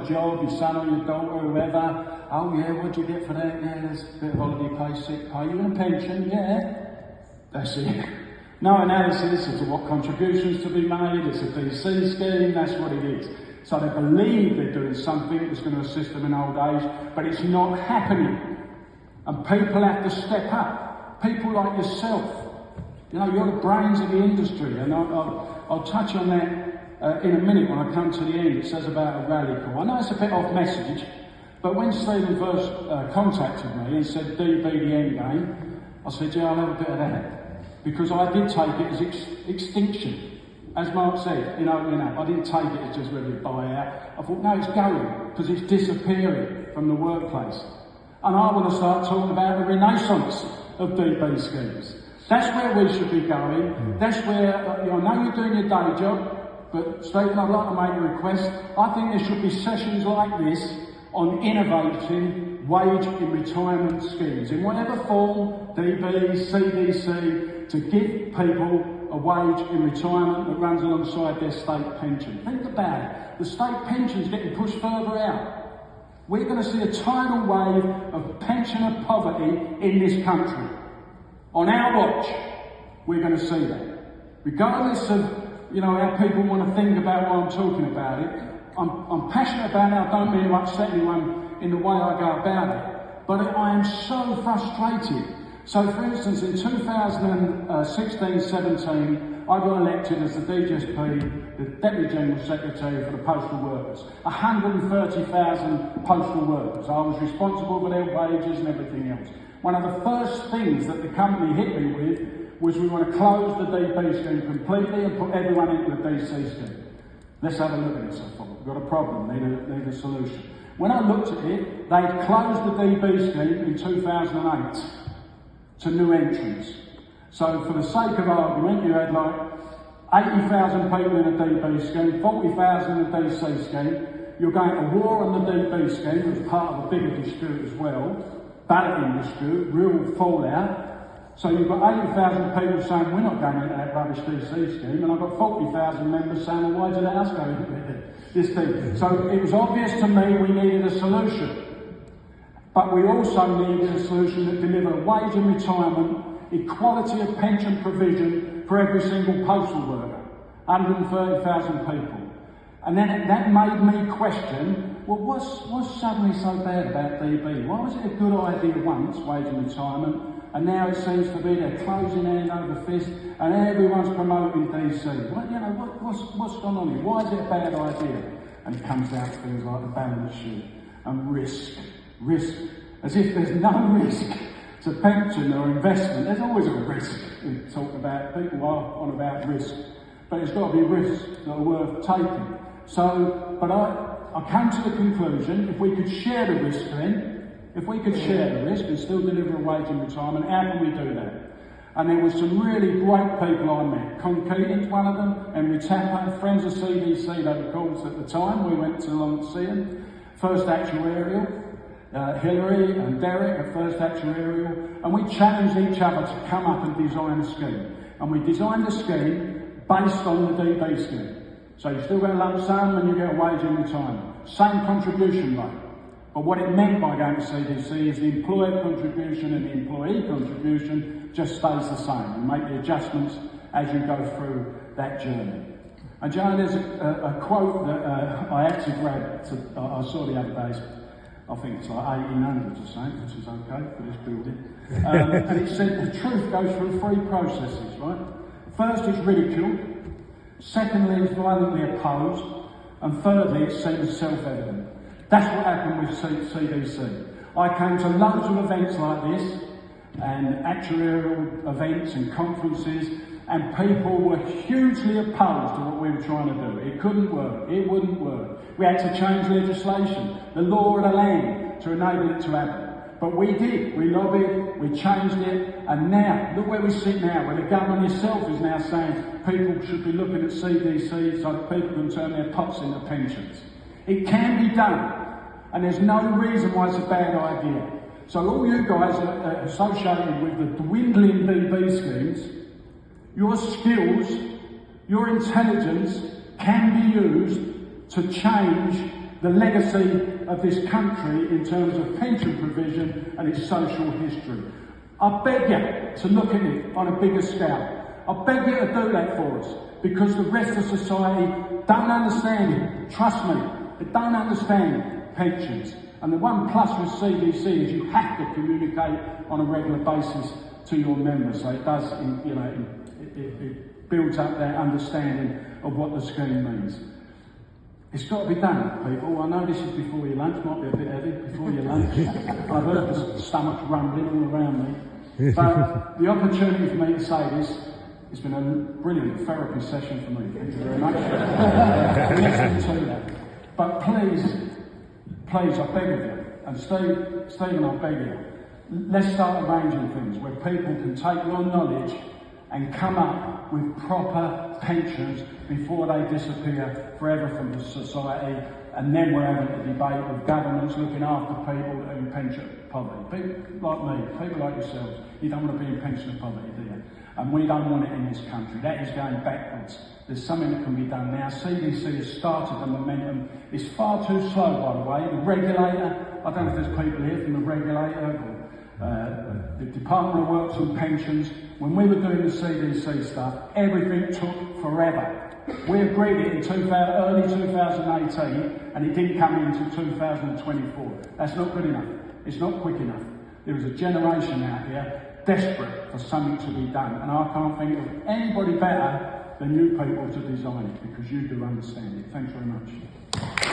a job, your son or your daughter, whoever. Oh yeah, what'd you get for that? Yeah, there's a bit of holiday pay, sick pay. You in a pension? Yeah. That's it. No analysis as to what contributions to be made. It's a DC scheme, that's what it is. So they believe they're doing something that's going to assist them in old age, but it's not happening. And people have to step up. People like yourself. You know, you're the brains of the industry, and I'll touch on that in a minute when I come to the end. It says about a rally call. I know it's a bit off message, but when Stephen first contacted me and said DB the end game, I said, yeah, I'll have a bit of that. Because I did take it as extinction. As Mark said, you know, I didn't take it as just really buyout. I thought, no, it's going, because it's disappearing from the workplace. And I want to start talking about the renaissance of DB schemes. That's where we should be going. That's where, I know you're doing your day job, but Stephen, I'd like to make a request. I think there should be sessions like this on innovating wage in retirement schemes, in whatever form, DB, CDC, to give people a wage in retirement that runs alongside their state pension. Think about it. The state pension's getting pushed further out. We're going to see a tidal wave of pensioner poverty in this country. On our watch, we're going to see that. Regardless of, how people want to think about why I'm talking about it, I'm passionate about it. I don't mean to upset anyone in the way I go about it, but I am so frustrated. So, for instance, in 2016-17, I got elected as the DGSP, the Deputy General Secretary for the Postal Workers. 130,000 postal workers. I was responsible for their wages and everything else. One of the first things that the company hit me with was we want to close the DB scheme completely and put everyone into the DC scheme. Let's have a look at this. I thought, we've got a problem, need a solution. When I looked at it, they closed the DB scheme in 2008 to new entrants. So for the sake of argument, you had like 80,000 people in a DB scheme, 40,000 in a DC scheme. You're going to war on the DB scheme, which was part of a bigger dispute as well, balloting dispute, real fallout. So you've got 80,000 people saying we're not going into that rubbish DC scheme, and I've got 40,000 members saying, well, why did the House go into this thing? So it was obvious to me we needed a solution. But we also needed a solution that delivered a wage in retirement, equality of pension provision for every single postal worker, 130,000 people. And then that made me question, well, what's suddenly so bad about DB? Why was it a good idea once, wage in retirement, and now it seems to be they're closing hand over fist and everyone's promoting DC? What's gone on here? Why is it a bad idea? And it comes down to things like the balance sheet and risk, as if there's no risk to pension or investment. There's always a risk. We talk about, people are on about risk, but it's got to be risks that are worth taking. So, but I came to the conclusion, if we could share the risk then, if we could share the risk and still deliver a wage in retirement, how can we do that? And there were some really great people I met. Con Keating's one of them, Henry Tapper, friends of CDC, they were called at the time. We went along to see them. First Actuarial. Hillary and Derek at First Actuarial, and we challenged each other to come up and design a scheme. And we designed a scheme based on the DB scheme. So you still get a lump sum and you get a wage in retirement. Same contribution rate. But what it meant by going to CDC is the employer contribution and the employee contribution just stays the same. You make the adjustments as you go through that journey. And Joe, there's a quote that I actually grabbed, I saw the other day. I think it's like 1800 or something, which is okay for this building. And it said the truth goes through three processes, right? First is ridicule, secondly is violently opposed, and thirdly it's seen as self-evident. That's what happened with CDC. I came to loads of events like this, and actuarial events and conferences, and people were hugely opposed to what we were trying to do. It couldn't work, it wouldn't work. We had to change legislation, the law of the land, to enable it to happen. But we did, we lobbied, we changed it, and now, look where we sit now, where the government itself is now saying people should be looking at CDC so that people can turn their pots into pensions. It can be done, and there's no reason why it's a bad idea. So all you guys are associated with the dwindling DB schemes, your skills, your intelligence can be used to change the legacy of this country in terms of pension provision and its social history. I beg you to look at it on a bigger scale. I beg you to do that for us, because the rest of society don't understand it. Trust me, they don't understand pensions. And the one plus with CDC is you have to communicate on a regular basis to your members. So it does, it builds up their understanding of what the scheme means. It's got to be done, people. I know this is before your lunch, might be a bit heavy, before your lunch. I've heard the stomachs rumbling all around me. But the opportunity for me to say this, it's been a brilliant therapy session for me. Thank you very much. Listen to that. But please, I beg of you, and Stephen, I beg you, let's start arranging things where people can take your knowledge and come up with proper pensions before they disappear forever from the society, and then we're having a debate with governments looking after people that are in pension poverty. People like me, people like yourselves, you don't want to be in pension poverty, do you? And we don't want it in this country. That is going backwards. There's something that can be done now. CDC has started the momentum. It's far too slow, by the way. The regulator, I don't know if there's people here from the regulator or the Department of Works and Pensions. When we were doing the CDC stuff, everything took forever. We agreed it in early 2018, and it didn't come in until 2024. That's not good enough. It's not quick enough. There is a generation out here desperate for something to be done, and I can't think of anybody better than you people to design it, because you do understand it. Thanks very much.